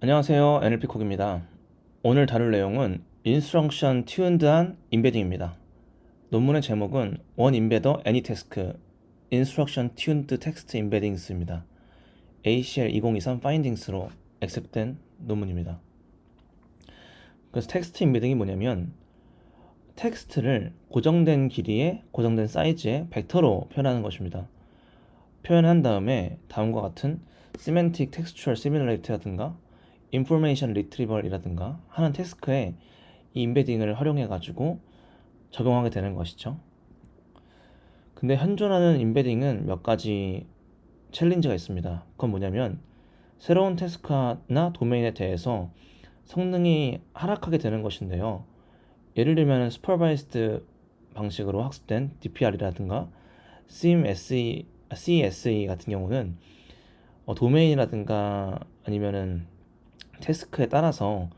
안녕하세요. NLP콕입니다. 오늘 다룰 내용은 인스트럭션 튠드한 임베딩입니다. 논문의 제목은 One Embedder Any Task Instruction Tuned Text Embeddings입니다. ACL 2023 파인딩스로 액셉된 논문입니다. 그래서 텍스트 임베딩이 뭐냐면 텍스트를 고정된 길이에 고정된 사이즈의 벡터로 표현하는 것입니다. 표현한 다음에 다음과 같은 Semantic Textual Similarity라든가 인포메이션 리트리벌이라든가 하는 태스크에 이 임베딩을 활용해 가지고 적용하게 되는 것이죠. 근데 현존하는 임베딩은 몇 가지 챌린지가 있습니다. 그건 뭐냐면 새로운 태스크나 도메인에 대해서 성능이 하락하게 되는 것인데요. 예를 들면 슈퍼바이스드 방식으로 학습된 DPR이라든가 CSE 같은 경우는 도메인이라든가 아니면은 태스크에 따라서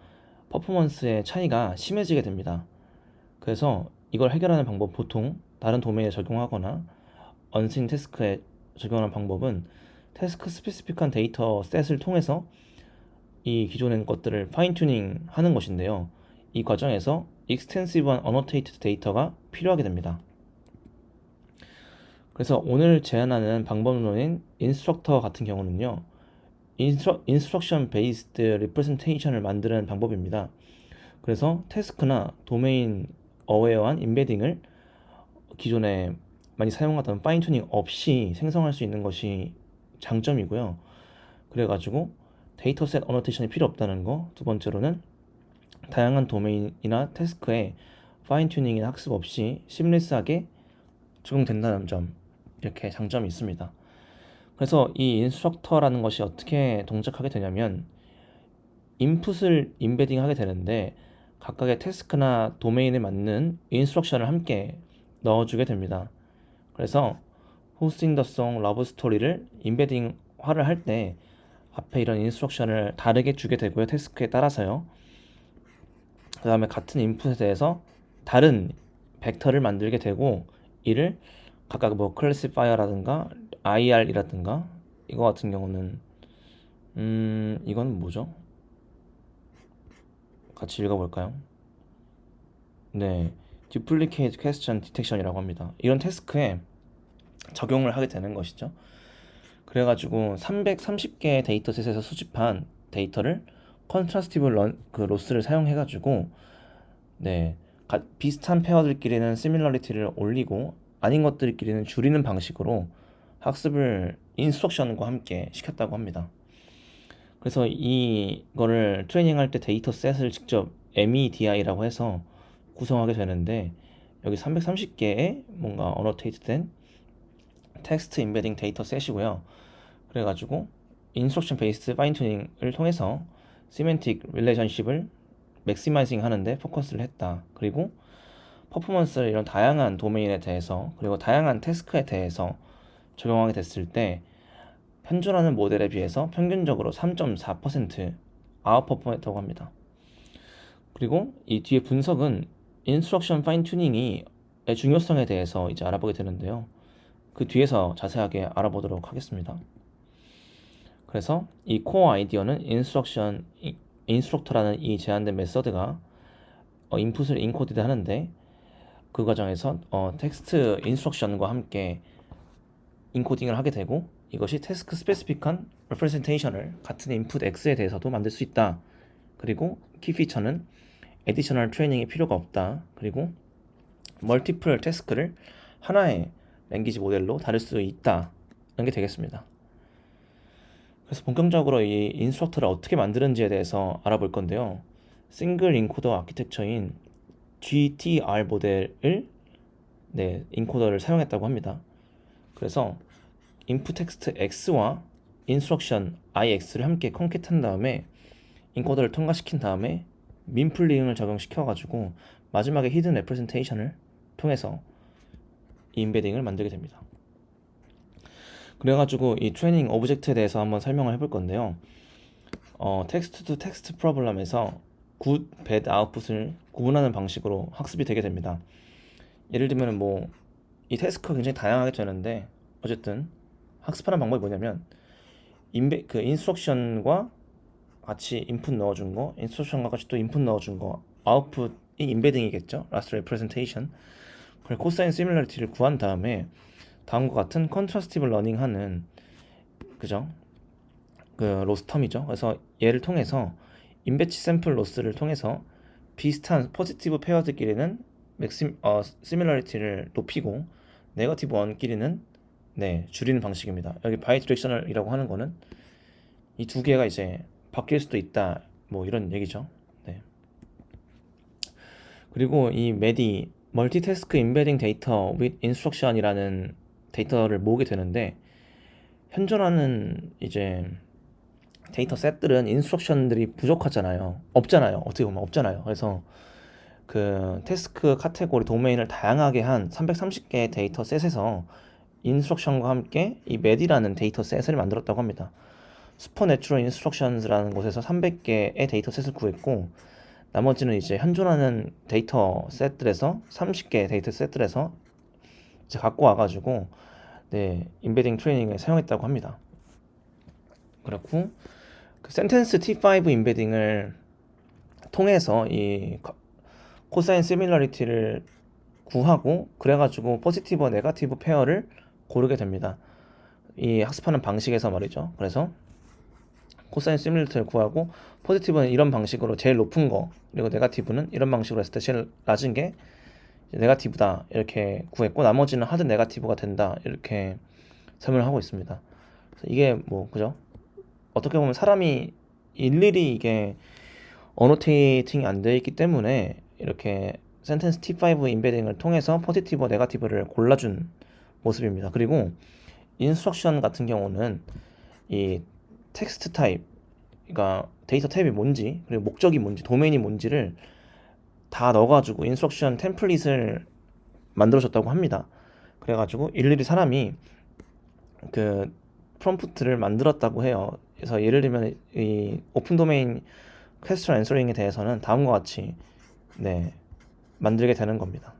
퍼포먼스의 차이가 심해지게 됩니다. 그래서 이걸 해결하는 방법, 보통 다른 도메인에 적용하거나 언신 태스크에 적용하는 방법은 태스크 스페시픽한 데이터 셋을 통해서 이 기존의 것들을 파인 튜닝 하는 것인데요. 이 과정에서 익스텐시브한 어노테이티드 데이터가 필요하게 됩니다. 그래서 오늘 제안하는 방법론인 인스트럭터 같은 경우는요, 인스트럭션 베이스드 리프레젠테이션을 만드는 방법입니다. 그래서 태스크나 도메인 어웨어한 임베딩을 기존에 많이 사용하던 파인 튜닝 없이 생성할 수 있는 것이 장점이고요. 그래가지고 데이터셋 어노테이션이 필요 없다는 거. 두 번째로는 다양한 도메인이나 태스크에 파인 튜닝이나 학습 없이 시뮬리스하게 적용된다는 점, 이렇게 장점이 있습니다. 그래서 이 인스트럭터라는 것이 어떻게 동작하게 되냐면 인풋을 임베딩 하게 되는데 각각의 태스크나 도메인에 맞는 인스트럭션을 함께 넣어주게 됩니다. 그래서 호스팅 더 송 러브 스토리를 임베딩화를 할 때 앞에 이런 인스트럭션을 다르게 주게 되고요. 태스크에 따라서요. 그 다음에 같은 인풋에 대해서 다른 벡터를 만들게 되고 이를 각각 뭐 클래시파이어라든가 IR이라든가 이거 같은 경우는 이건 뭐죠? 같이 읽어볼까요? 네, Duplicate Question Detection이라고 합니다. 이런 태스크에 적용을 하게 되는 것이죠. 그래가지고 330개의 데이터셋에서 수집한 데이터를 컨트라스티브 로스를 사용해가지고 네, 비슷한 페어들끼리는 시밀러리티를 올리고 아닌 것들끼리는 줄이는 방식으로 학습을 인스트럭션과 함께 시켰다고 합니다. 그래서 이거를 트레이닝할 때 데이터셋을 직접 MEDI라고 해서 구성하게 되는데 여기 330개의 뭔가 어노테이트된 텍스트 임베딩 데이터셋이고요. 그래가지고 인스트럭션 베이스드 파인 튜닝을 통해서 시멘틱 릴레이션십을 맥시마이징 하는데 포커스를 했다. 그리고 퍼포먼스를 이런 다양한 도메인에 대해서 그리고 다양한 태스크에 대해서 적용하게 됐을 때 현존하는 모델에 비해서 평균적으로 3.4% 아웃퍼폼했다고 합니다. 그리고 이 뒤에 분석은 인스트럭션 파인 튜닝이 중요성에 대해서 이제 알아보게 되는데요. 그 뒤에서 자세하게 알아보도록 하겠습니다. 그래서 이 코어 아이디어는 인스트럭터라는 이 제한된 메서드가 인풋을 인코디드 하는데 그 과정에서 텍스트 인스트럭션과 함께 인코딩을 하게 되고 이것이 태스크 스페시픽한 레프레젠테이션을 같은 인풋 X에 대해서도 만들 수 있다. 그리고 키 피처는 에디셔널 트레이닝이 필요가 없다. 그리고 멀티플 태스크를 하나의 랭귀지 모델로 다룰 수 있다. 이런 게 되겠습니다. 그래서 본격적으로 이 인스트럭터를 어떻게 만드는지에 대해서 알아볼 건데요. 싱글 인코더 아키텍처인 GTR 모델을 인코더를 사용했다고 합니다. 그래서 인풋 텍스트 X와 인스트럭션 IX를 함께 컨캣한 다음에 인코더를 통과시킨 다음에 민플링을 적용시켜 가지고 마지막에 히든 레프레젠테이션을 통해서 이 임베딩을 만들게 됩니다. 그래가지고 이 트레이닝 오브젝트에 대해서 한번 설명을 해볼 건데요. 텍스트 투 텍스트 프로블럼에서 굿, 배드 아웃풋을 구분하는 방식으로 학습이 되게 됩니다. 예를 들면 뭐 이 태스크가 굉장히 다양하게 되는데 어쨌든 학습하는 방법이 뭐냐면 인스트럭션과 같이 인풋 넣어준 거, 인스트럭션과 같이 또 인풋 넣어준 거, 아웃풋이 임베딩이겠죠. 라스트 레프레젠테이션. 그리고 코사인 시뮬러리티를 구한 다음에 다음과 같은 컨트라스티브 러닝하는, 그죠? 그 로스 텀이죠. 그래서 얘를 통해서 인배치 샘플 로스를 통해서 비슷한 포지티브 페어들끼리는 시뮬러리티를 높이고 네거티브 원끼리는 줄이는 방식입니다. 여기 바이 디렉셔널이라고 하는 거는 이 두 개가 이제 바뀔 수도 있다, 뭐 이런 얘기죠. 네. 그리고 이 메디 멀티태스크 인베딩 데이터 with instruction이라는 데이터를 모으게 되는데, 현존하는 이제 데이터 셋들은 인스트럭션들이 부족하잖아요. 없잖아요. 어떻게 보면 없잖아요. 그래서 그 태스크 카테고리 도메인을 다양하게 한 330개의 데이터 셋에서 인스트럭션과 함께 이 메디라는 데이터 셋을 만들었다고 합니다. 슈퍼내추럴 인스트럭션즈라는 곳에서 300개의 데이터 셋을 구했고, 나머지는 이제 현존하는 데이터 셋들에서 30개의 데이터 셋들에서 이제 갖고 와가지고 인베딩 트레이닝에 사용했다고 합니다. 그렇고 그 센텐스 T5 인베딩을 통해서 이 코사인 시밀러리티를 구하고, 그래가지고 포지티브와 네거티브 페어를 고르게 됩니다. 이 학습하는 방식에서 말이죠. 그래서 코사인 시밀러리티를 구하고, 포지티브는 이런 방식으로 제일 높은 거, 그리고 네거티브는 이런 방식으로 했을 때 제일 낮은 게 네거티브다 이렇게 구했고, 나머지는 하드 네거티브가 된다 이렇게 설명을 하고 있습니다. 그래서 이게 뭐 그죠? 어떻게 보면 사람이 일일이 이게 어노테이팅이 안 되어 있기 때문에 이렇게 센텐스 T5 인베딩을 통해서 포지티브와 네거티브를 골라준 모습입니다. 그리고 인스트럭션 같은 경우는 이 텍스트 타입, 그러니까 데이터 타입이 뭔지, 그리고 목적이 뭔지, 도메인이 뭔지를 다 넣어가지고 인스트럭션 템플릿을 만들어줬다고 합니다. 그래가지고 일일이 사람이 그 프롬프트를 만들었다고 해요. 그래서 예를 들면 이 오픈 도메인 퀘스천 앤서링에 대해서는 다음과 같이 만들게 되는 겁니다.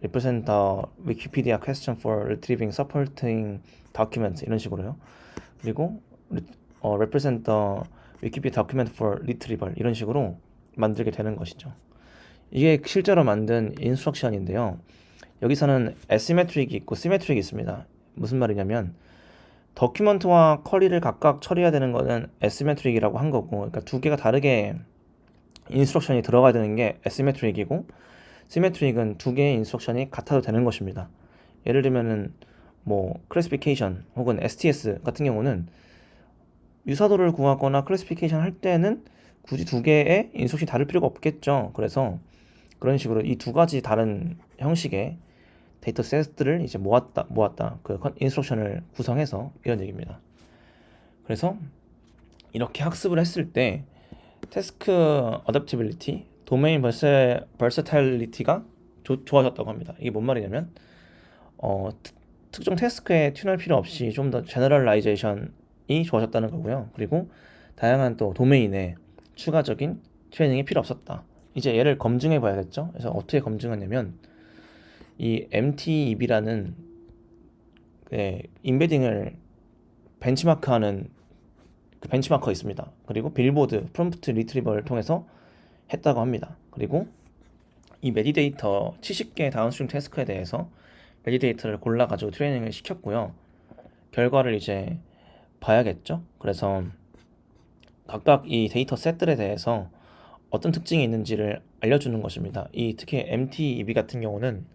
Represent the Wikipedia question for retrieving supporting documents, 이런 식으로요. 그리고 Represent the Wikipedia document for retrieval, 이런 식으로 만들게 되는 것이죠. 이게 실제로 만든 인스트럭션인데요. 여기서는 애시메트릭이 있고 시메트릭이 있습니다. 무슨 말이냐면 더큐먼트와 쿼리를 각각 처리해야 되는 거는 애시메트릭이라고 한 거고, 그러니까 두 개가 다르게 인스트럭션이 들어가야 되는 게 애시메트릭이고, 시메트릭은 두 개의 인스트럭션이 같아도 되는 것입니다. 예를 들면은 뭐 클래시피케이션 혹은 STS 같은 경우는 유사도를 구하거나 클래시피케이션 할 때는 굳이 두 개의 인스트럭션이 다를 필요가 없겠죠. 그래서 그런 식으로 이 두 가지 다른 형식의 데이터 셋들을 이제 모았다 그 인스트럭션을 구성해서, 이런 얘기입니다. 그래서 이렇게 학습을 했을 때 태스크 어댑티빌리티, 도메인 버서타일리티가 좋아졌다고 합니다. 이게 뭔 말이냐면 특정 태스크에 튠할 필요 없이 좀 더 제너럴라이제이션이 좋아졌다는 거고요. 그리고 다양한 또 도메인에 추가적인 트레이닝이 필요 없었다. 이제 얘를 검증해 봐야겠죠. 그래서 어떻게 검증하냐면 이 MTEB라는 인베딩을 벤치마크하는 그 벤치마커가 있습니다. 그리고 빌보드 프롬프트 리트리버를 통해서 했다고 합니다. 그리고 이 메디데이터 70개 다운스트림 태스크에 대해서 메디데이터를 골라가지고 트레이닝을 시켰고요. 결과를 이제 봐야겠죠. 그래서 각각 이 데이터 셋들에 대해서 어떤 특징이 있는지를 알려주는 것입니다. 이 특히 MTEB 같은 경우는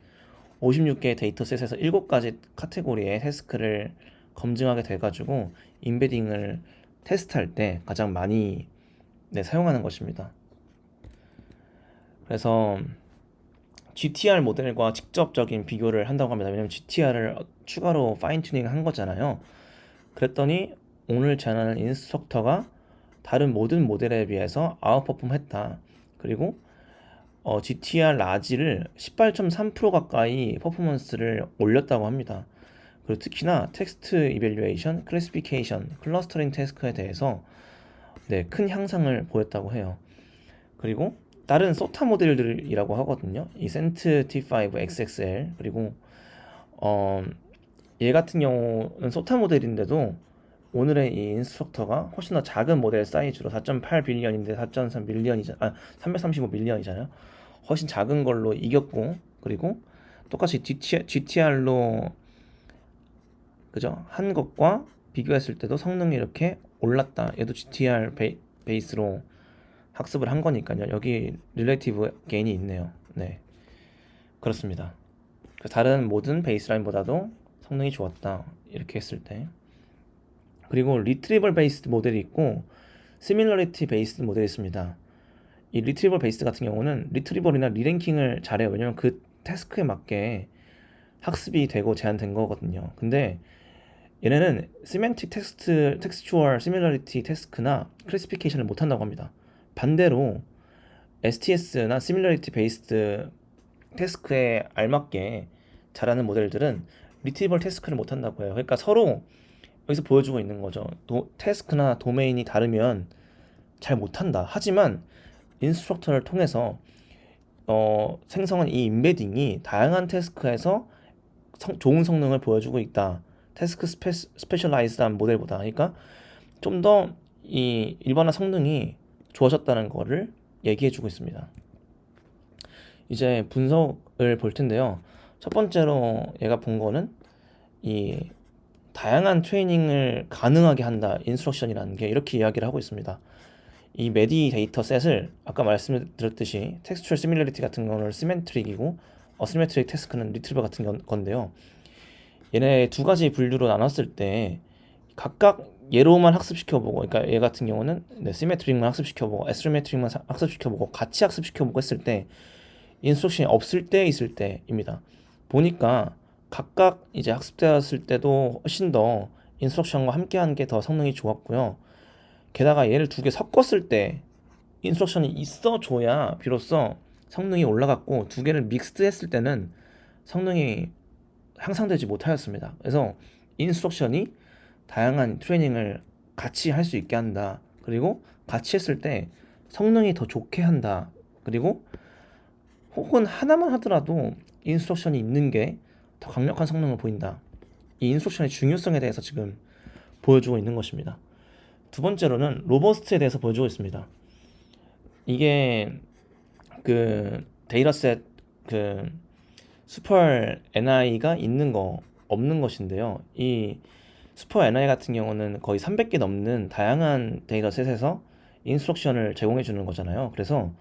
56개의 데이터셋에서 7가지 카테고리의 태스크를 검증하게 돼가지고 인베딩을 테스트할 때 가장 많이 사용하는 것입니다. 그래서 GTR 모델과 직접적인 비교를 한다고 합니다. 왜냐면 GTR을 추가로 파인 튜닝 한 거잖아요. 그랬더니 오늘 제안하는 인스트럭터가 다른 모든 모델에 비해서 아웃퍼폼 했다. 그리고 GTR 라지를 18.3% 가까이 퍼포먼스를 올렸다고 합니다. 그리고 특히나 텍스트 이밸류에이션, 클래시피케이션, 클러스터링 태스크에 대해서 큰 향상을 보였다고 해요. 그리고 다른 소타 모델들이라고 하거든요. 이 센트 T5 XXL, 그리고 얘 같은 경우는 소타 모델인데도 오늘의 이 인스트럭터가 훨씬 더 작은 모델 사이즈로 4.8 빌리언인데 4.3 밀리언이잖아. 335 밀리언이잖아요. 훨씬 작은 걸로 이겼고, 그리고 똑같이 GTR로 그죠? 한 것과 비교했을 때도 성능이 이렇게 올랐다. 얘도 GTR 베이스로 학습을 한 거니까요. 여기 릴레이티브 게인이 있네요. 네, 그렇습니다. 다른 모든 베이스라인보다도 성능이 좋았다. 이렇게 했을 때. 그리고 리트리벌 베이스드 모델이 있고 시밀러리티 베이스드 모델이 있습니다. 이 리트리벌 베이스드 같은 경우는 리트리벌이나 리랭킹을 잘해요. 왜냐면 그 태스크에 맞게 학습이 되고 제한된 거거든요. 근데 얘네는 시멘틱 텍스처얼 시밀러리티 태스크나 클래시피케이션을 못한다고 합니다. 반대로 STS나 시밀러리티 베이스드 태스크에 알맞게 잘하는 모델들은 리트리벌 태스크를 못한다고 해요. 그러니까 서로 여기서 보여주고 있는 거죠. 태스크나 도메인이 다르면 잘 못한다. 하지만 인스트럭터를 통해서 생성한 이 임베딩이 다양한 태스크에서 좋은 성능을 보여주고 있다. 태스크 스페셜라이즈한 모델보다. 그러니까 좀 더 이 일반화 성능이 좋아졌다는 거를 얘기해주고 있습니다. 이제 분석을 볼 텐데요. 첫 번째로 얘가 본 거는 이 다양한 트레이닝을 가능하게 한다. 인스트럭션이라는 게 이렇게 이야기를 하고 있습니다. 이 메디 데이터 셋을 아까 말씀드렸듯이 텍스처럴 시밀러리티 같은 거는 시메트릭이고 어시메트릭 태스크는 리트리버 같은 건데요. 얘네 두 가지 분류로 나눴을 때 각각 얘로만 학습시켜보고, 그러니까 얘 같은 경우는 시메트릭만 학습시켜보고 에스메트릭만 학습시켜보고 같이 학습시켜보고 했을 때 인스트럭션이 없을 때 있을 때입니다. 보니까 각각 이제 학습되었을 때도 훨씬 더 인스트럭션과 함께 한 게 더 성능이 좋았고요. 게다가 얘를 두 개 섞었을 때 인스트럭션이 있어줘야 비로소 성능이 올라갔고, 두 개를 믹스드 했을 때는 성능이 향상되지 못하였습니다. 그래서 인스트럭션이 다양한 트레이닝을 같이 할 수 있게 한다. 그리고 같이 했을 때 성능이 더 좋게 한다. 그리고 혹은 하나만 하더라도 인스트럭션이 있는 게 더 강력한 성능을 보인다. 이 인스트럭션의 중요성에 대해서 지금 보여주고 있는 것입니다. 두 번째로는 로버스트에 대해서 보여주고 있습니다. 이게 그 데이터셋 그 슈퍼 NI가 있는 거 없는 것인데요. 이 슈퍼 NI 같은 경우는 거의 300개 넘는 다양한 데이터셋에서 인스트럭션을 제공해 주는 거잖아요. 그래서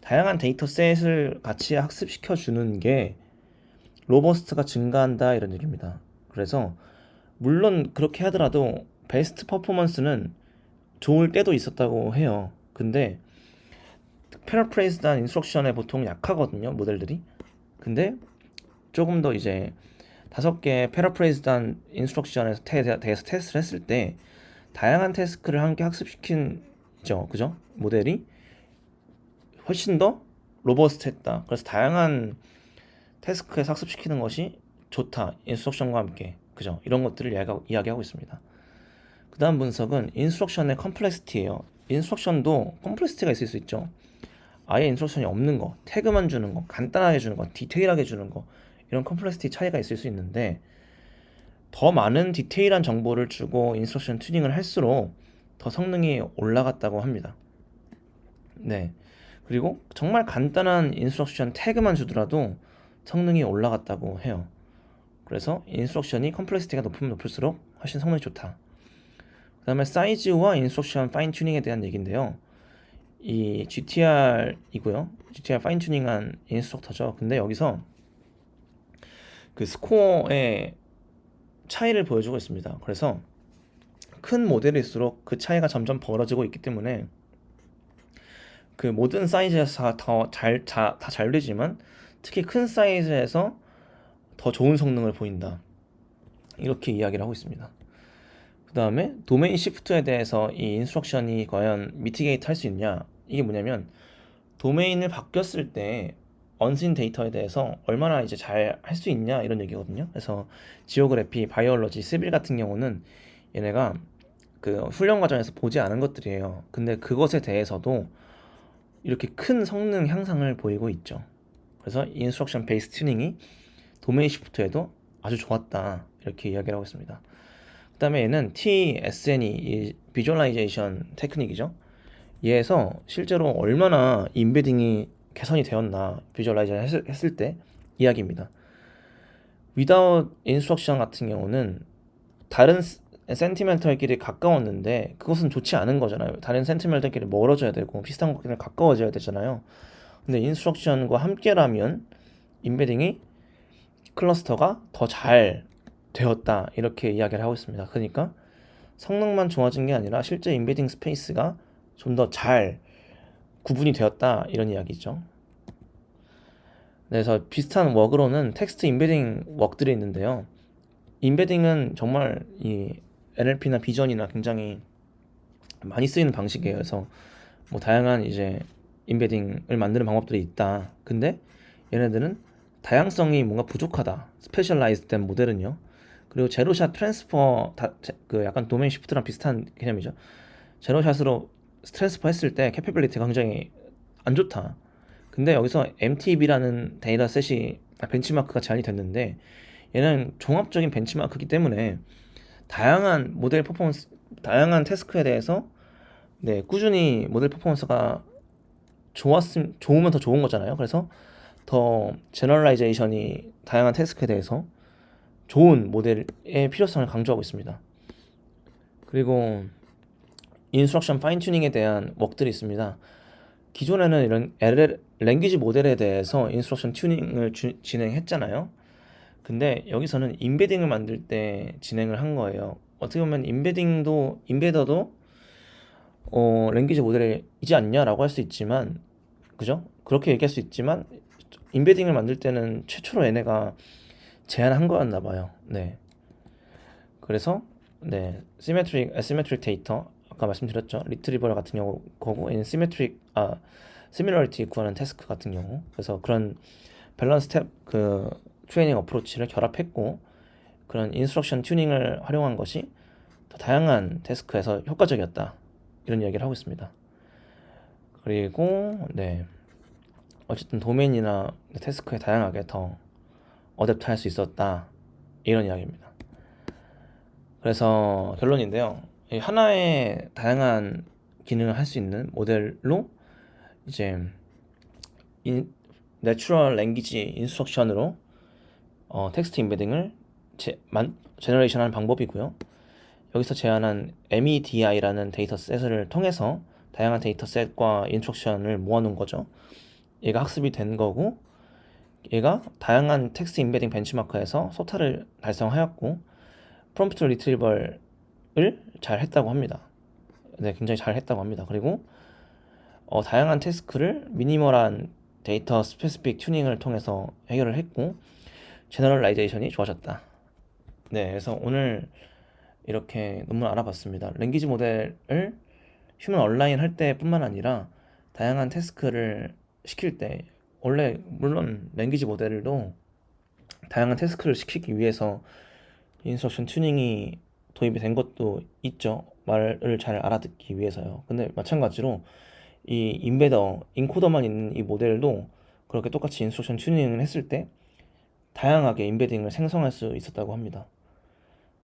다양한 데이터셋을 같이 학습시켜 주는 게 로버스트가 증가한다 이런 얘기입니다. 그래서 물론 그렇게 하더라도 베스트 퍼포먼스는 좋을 때도 있었다고 해요. 근데 패러프레이즈한 인스트럭션에 보통 약하거든요, 모델들이. 근데 조금 더 이제 5개 패러프레이즈한 인스트럭션에 대해서 테스트를 했을 때 다양한 태스크를 함께 학습시킨죠, 그죠? 모델이 훨씬 더 로버스트했다. 그래서 다양한 태스크에서 학습시키는 것이 좋다. 인스트럭션과 함께. 그죠? 이런 것들을 이야기하고 있습니다. 그 다음 분석은 인스트럭션의 컴플렉시티예요. 인스트럭션도 컴플렉시티가 있을 수 있죠. 아예 인스트럭션이 없는 거, 태그만 주는 거, 간단하게 주는 거, 디테일하게 주는 거, 이런 컴플렉시티 차이가 있을 수 있는데 더 많은 디테일한 정보를 주고 인스트럭션 튜닝을 할수록 더 성능이 올라갔다고 합니다. 네. 그리고 정말 간단한 인스트럭션 태그만 주더라도 성능이 올라갔다고 해요. 그래서 인스트럭션이 컴플렉시티가 높으면 높을수록 훨씬 성능이 좋다. 그 다음에 사이즈와 인스트럭션 파인 튜닝에 대한 얘기인데요. 이 GTR이고요. GTR 파인 튜닝한 인스트럭터죠. 근데 여기서 그 스코어의 차이를 보여주고 있습니다. 그래서 큰 모델일수록 그 차이가 점점 벌어지고 있기 때문에 그 모든 사이즈에서 다 잘 되지만 특히 큰 사이즈에서 더 좋은 성능을 보인다. 이렇게 이야기를 하고 있습니다. 그 다음에 도메인 시프트에 대해서 이 인스트럭션이 과연 미티게이트 할 수 있냐, 이게 뭐냐면 도메인을 바뀌었을 때 언신 데이터에 대해서 얼마나 이제 잘 할 수 있냐 이런 얘기거든요. 그래서 지오그래피, 바이올로지, 시빌 같은 경우는 얘네가 그 훈련 과정에서 보지 않은 것들이에요. 근데 그것에 대해서도 이렇게 큰 성능 향상을 보이고 있죠. 그래서 인스트럭션 베이스 튜닝이 도메인 시프트에도 아주 좋았다 이렇게 이야기를 하고 있습니다. 그 그다음에 얘는 TSNE, 이 비주얼라이제이션 테크닉이죠. 얘에서 실제로 얼마나 임베딩이 개선이 되었나 비주얼라이제이션 했을 때 이야기입니다. Without Instruction 같은 경우는 다른 센티멘털끼리 가까웠는데 그것은 좋지 않은 거잖아요. 다른 센티멘털끼리 멀어져야 되고 비슷한 것끼리 가까워져야 되잖아요. 근데 인스트럭션과 함께라면 임베딩이 클러스터가 더 잘 되었다 이렇게 이야기를 하고 있습니다. 그러니까 성능만 좋아진 게 아니라 실제 임베딩 스페이스가 좀 더 잘 구분이 되었다 이런 이야기죠. 그래서 비슷한 웍으로는 텍스트 임베딩 웍들이 있는데요. 임베딩은 정말 이 NLP나 비전이나 굉장히 많이 쓰이는 방식이에요. 그래서 뭐 다양한 이제 임베딩을 만드는 방법들이 있다. 근데 얘네들은 다양성이 뭔가 부족하다. 스페셜라이즈 된 모델은요. 그리고 제로샷 트랜스퍼 그 약간 도메인 시프트랑 비슷한 개념이죠. 제로샷으로 트랜스퍼 했을 때 캐퍼빌리티가 굉장히 안 좋다. 근데 여기서 MTB라는 데이터셋이 벤치마크가 제한이 됐는데 얘는 종합적인 벤치마크이기 때문에 다양한 모델 퍼포먼스, 다양한 태스크에 대해서 네, 꾸준히 모델 퍼포먼스가 좋으면 더 좋은 거잖아요. 그래서 더 제너럴라이제이션이 다양한 태스크에 대해서 좋은 모델의 필요성을 강조하고 있습니다. 그리고 인스트럭션 파인 튜닝에 대한 웍들이 있습니다. 기존에는 이런 랭귀지 모델에 대해서 인스트럭션 튜닝을 진행했잖아요. 근데 여기서는 임베딩을 만들 때 진행을 한 거예요. 어떻게 보면 임베더도 랭귀지 모델이지 않냐라고 할 수 있지만, 그죠? 그렇게 얘기할 수 있지만 임베딩을 만들 때는 최초로 얘네가 제안한 거였나 봐요. 네. 그래서 네, asymetric 데이터 아까 말씀드렸죠. 리트리버 같은 경우 거고, 얘는 similarity 구하는 태스크 같은 경우. 그래서 그런 밸런스 그 트레이닝 어프로치를 결합했고 그런 인스트럭션 튜닝을 활용한 것이 더 다양한 태스크에서 효과적이었다. 이런 이야기를 하고 있습니다. 그리고 네, 어쨌든 도메인이나 태스크에 다양하게 더 어댑트 할 수 있었다. 이런 이야기입니다. 그래서 결론인데요. 하나의 다양한 기능을 할 수 있는 모델로 이제 내추럴 랭귀지 인스트럭션으로 텍스트 임베딩을 제너레이션 하는 방법이고요. 여기서 제안한 MEDI라는 데이터셋을 통해서 다양한 데이터셋과 인스트럭션을 모아놓은 거죠. 얘가 학습이 된 거고, 얘가 다양한 텍스트 임베딩 벤치마크에서 소타를 달성하였고 프롬프트 리트리버를 잘 했다고 합니다. 네, 굉장히 잘 했다고 합니다. 그리고 다양한 태스크를 미니멀한 데이터 스페시픽 튜닝을 통해서 해결을 했고 제너럴라이제이션이 좋아졌다. 네, 그래서 오늘 이렇게 논문 알아봤습니다. 랭귀지 모델을 휴먼 얼라인 할 때뿐만 아니라 다양한 태스크를 시킬 때, 원래 물론 랭귀지 모델도 다양한 태스크를 시키기 위해서 인스트럭션 튜닝이 도입이 된 것도 있죠. 말을 잘 알아듣기 위해서요. 근데 마찬가지로 이 인코더만 있는 이 모델도 그렇게 똑같이 인스트럭션 튜닝을 했을 때 다양하게 임베딩을 생성할 수 있었다고 합니다.